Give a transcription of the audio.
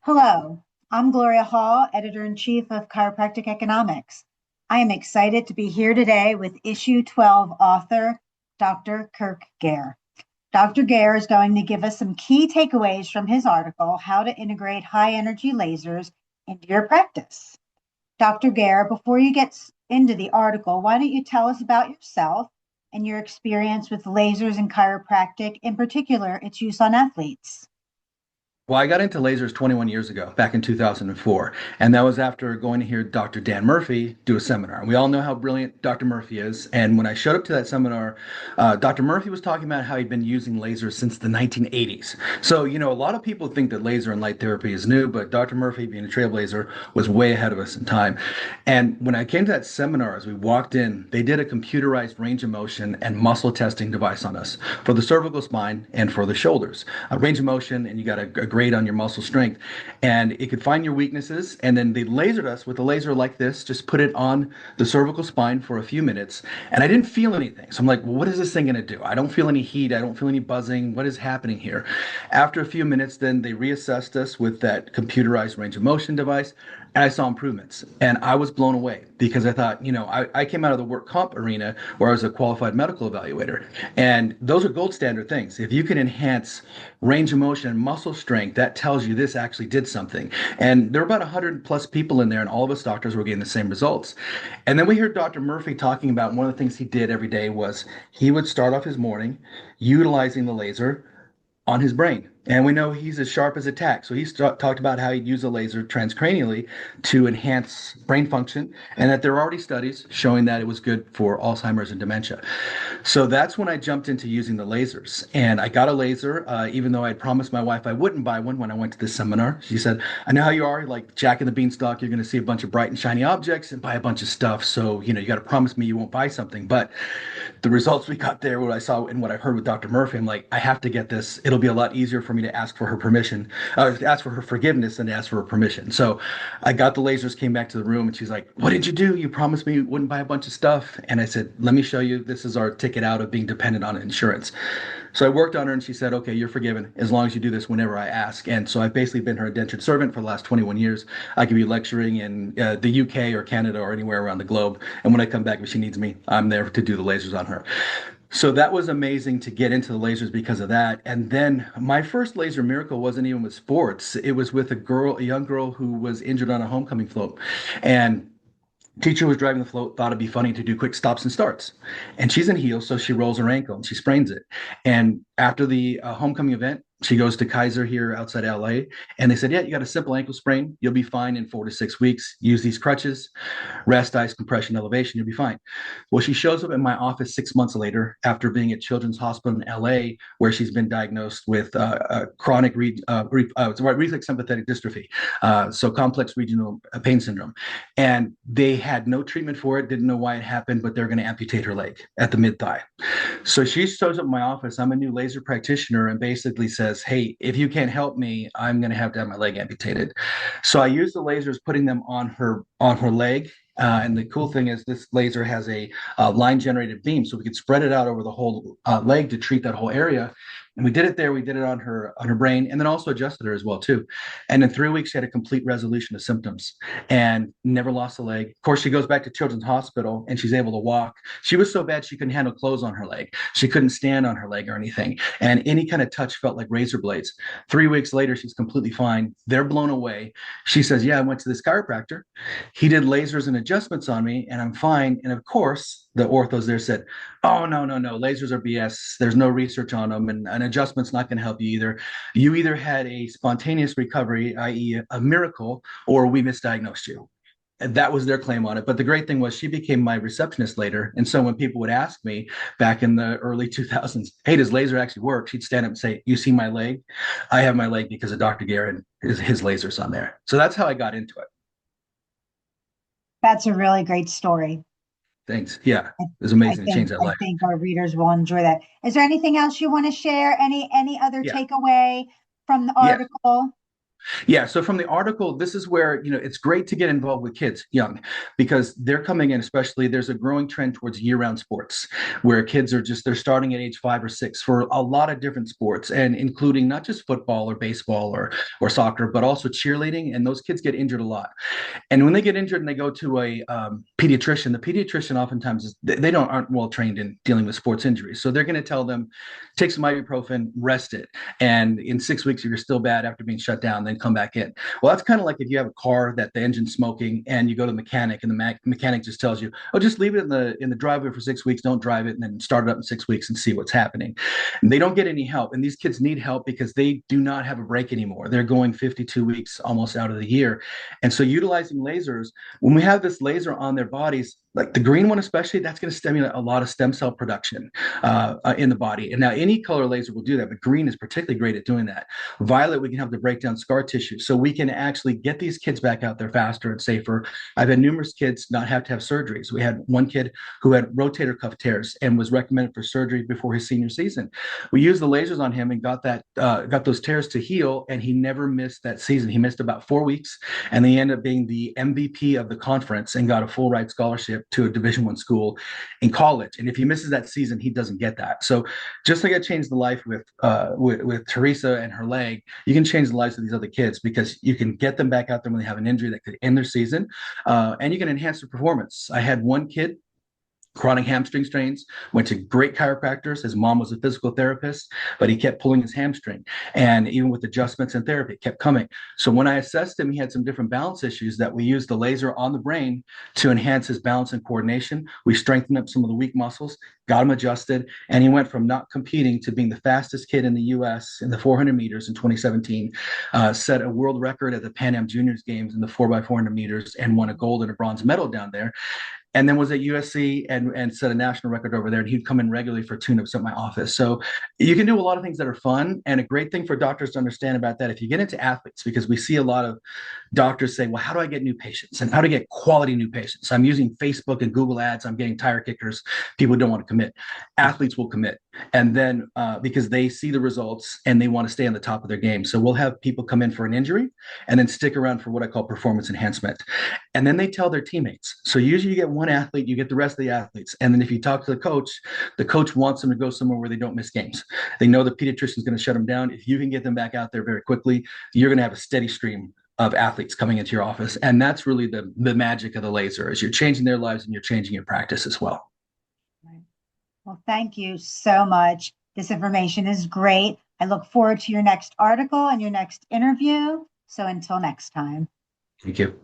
Hello, I'm Gloria Hall, Editor-in-Chief of Chiropractic Economics. I am excited to be here today with issue 12 author, Dr. Kirk Gair. Dr. Gair is going to give us some key takeaways from his article, How to Integrate High Energy Lasers into Your Practice. Dr. Gair, before you get into the article, why don't you tell us about yourself and your experience with lasers and chiropractic, in particular, its use on athletes? Well, I got into lasers 21 years ago, back in 2004, and that was after going to hear Dr. Dan Murphy do a seminar. And we all know how brilliant Dr. Murphy is. And when I showed up to that seminar, Dr. Murphy was talking about how he'd been using lasers since the 1980s. So, a lot of people think that laser and light therapy is new, but Dr. Murphy, being a trailblazer, was way ahead of us in time. And when I came to that seminar, as we walked in, they did a computerized range of motion and muscle testing device on us for the cervical spine and for the shoulders. Range of motion, and you got a grade on your muscle strength, and it could find your weaknesses, and then they lasered us with a laser like this, just put it on the cervical spine for a few minutes, and I didn't feel anything. So I'm like, well, what is this thing going to do? I don't feel any heat, I don't feel any buzzing. What is happening here? After a few minutes, then they reassessed us with that computerized range of motion device, and I saw improvements, and I was blown away because I thought, I came out of the work comp arena where I was a qualified medical evaluator, and those are gold standard things. If you can enhance range of motion and muscle strength, that tells you this actually did something. And there were about 100 plus people in there, and all of us doctors were getting the same results. And then we heard Dr. Murphy talking about one of the things he did every day was he would start off his morning utilizing the laser on his brain. And we know he's as sharp as a tack. So talked about how he'd use a laser transcranially to enhance brain function, and that there are already studies showing that it was good for Alzheimer's and dementia. So that's when I jumped into using the lasers. And I got a laser, even though I had promised my wife I wouldn't buy one when I went to this seminar. She said, I know how you are, like Jack and the Beanstalk, you're going to see a bunch of bright and shiny objects and buy a bunch of stuff. So, you got to promise me you won't buy something. But the results we got there, what I saw and what I heard with Dr. Murphy, I'm like, I have to get this. It'll be a lot easier for me to ask for her permission, ask for her forgiveness than to ask for her permission. So I got the lasers, came back to the room, and she's like, what did you do? You promised me you wouldn't buy a bunch of stuff. And I said, let me show you. This is our ticket out of being dependent on insurance. So I worked on her, and she said, okay, you're forgiven as long as you do this whenever I ask. And so I've basically been her indentured servant for the last 21 years. I could be lecturing in the UK or Canada or anywhere around the globe. And when I come back, if she needs me, I'm there to do the lasers on her. So that was amazing to get into the lasers because of that. And then my first laser miracle wasn't even with sports. It was with a young girl who was injured on a homecoming float. And teacher was driving the float, thought it'd be funny to do quick stops and starts. And she's in heels, so she rolls her ankle and she sprains it. And after the homecoming event, she goes to Kaiser here outside LA, and they said, yeah, you got a simple ankle sprain. You'll be fine in 4 to 6 weeks. Use these crutches, rest, ice, compression, elevation. You'll be fine. Well, she shows up in my office 6 months later after being at Children's Hospital in LA, where she's been diagnosed with chronic reflex sympathetic dystrophy, so complex regional pain syndrome. And they had no treatment for it, didn't know why it happened, but they're going to amputate her leg at the mid thigh. So she shows up in my office. I'm a new laser practitioner and basically says, hey, if you can't help me, I'm going to have my leg amputated. So I use the lasers, putting them on her leg. And the cool thing is this laser has a line generated beam, so we could spread it out over the whole leg to treat that whole area. And we did it there. We did it on her brain, and then also adjusted her as well too. And in 3 weeks, she had a complete resolution of symptoms and never lost a leg. Of course, she goes back to Children's Hospital and she's able to walk. She was so bad she couldn't handle clothes on her leg. She couldn't stand on her leg or anything, and any kind of touch felt like razor blades. 3 weeks later, she's completely fine. They're blown away. She says, "Yeah, I went to this chiropractor. He did lasers and adjustments on me, and I'm fine." And of course, the orthos there said, "Oh, no, no, no, lasers are BS. There's no research on them, and an adjustment's not going to help you either. You either had a spontaneous recovery, i.e., a miracle, or we misdiagnosed you." And that was their claim on it. But the great thing was she became my receptionist later. And so when people would ask me back in the early 2000s, hey, does laser actually work? She'd stand up and say, you see my leg? I have my leg because of Dr. Gair and his lasers on there. So that's how I got into it. That's a really great story. Thanks. Yeah, it I, was I amazing to think change that I life. think our readers will enjoy that. Is there anything else you want to share? Any other Yeah. takeaway from the Yeah. article? Yeah, so from the article, this is where, it's great to get involved with kids young because they're coming in, especially there's a growing trend towards year-round sports where kids they're starting at age 5 or 6 for a lot of different sports and including not just football or baseball or soccer, but also cheerleading. And those kids get injured a lot. And when they get injured and they go to a pediatrician, the pediatrician oftentimes they don't aren't well trained in dealing with sports injuries. So they're going to tell them, take some ibuprofen, rest it, and in 6 weeks, if you're still bad after being shut down, then come back in. Well, that's kind of like if you have a car that the engine's smoking and you go to the mechanic and the mechanic just tells you, oh, just leave it in the driveway for 6 weeks, don't drive it, and then start it up in 6 weeks and see what's happening. And they don't get any help, and these kids need help because they do not have a break anymore. They're going 52 weeks almost out of the year, and so utilizing lasers, when we have this laser on their bodies, like the green one especially, that's going to stimulate a lot of stem cell production in the body. And now any color laser will do that, but green is particularly great at doing that. Violet, we can have to break down scar tissue, so we can actually get these kids back out there faster and safer. I've had numerous kids not have to have surgeries. We had one kid who had rotator cuff tears and was recommended for surgery before his senior season. We used the lasers on him and got those tears to heal, and he never missed that season. He missed about 4 weeks, and he ended up being the MVP of the conference and got a full ride scholarship to a Division I school in college. And if he misses that season, he doesn't get that. So just like I changed the life with Teresa and her leg, you can change the lives of these other kids because you can get them back out there when they have an injury that could end their season, and you can enhance their performance. I had one kid, chronic hamstring strains, went to great chiropractors. His mom was a physical therapist, but he kept pulling his hamstring. And even with adjustments and therapy, it kept coming. So when I assessed him, he had some different balance issues that we used the laser on the brain to enhance his balance and coordination. We strengthened up some of the weak muscles, got him adjusted, and he went from not competing to being the fastest kid in the US in the 400 meters in 2017, set a world record at the Pan Am Juniors Games in the 4x400 meters, and won a gold and a bronze medal down there, and then was at USC and set a national record over there. And he'd come in regularly for tune-ups at my office. So you can do a lot of things that are fun. And a great thing for doctors to understand about that, if you get into athletes, because we see a lot of doctors say, well, how do I get new patients and how to get quality new patients? I'm using Facebook and Google ads. I'm getting tire kickers. People don't want to commit. Athletes will commit. And then because they see the results and they want to stay on the top of their game. So we'll have people come in for an injury and then stick around for what I call performance enhancement. And then they tell their teammates. So usually you get one athlete, you get the rest of the athletes. And then if you talk to the coach wants them to go somewhere where they don't miss games. They know the pediatrician is going to shut them down. If you can get them back out there very quickly, you're going to have a steady stream of athletes coming into your office. And that's really the magic of the laser, is you're changing their lives and you're changing your practice as well. Right. Well, thank you so much. This information is great. I look forward to your next article and your next interview. So until next time. Thank you.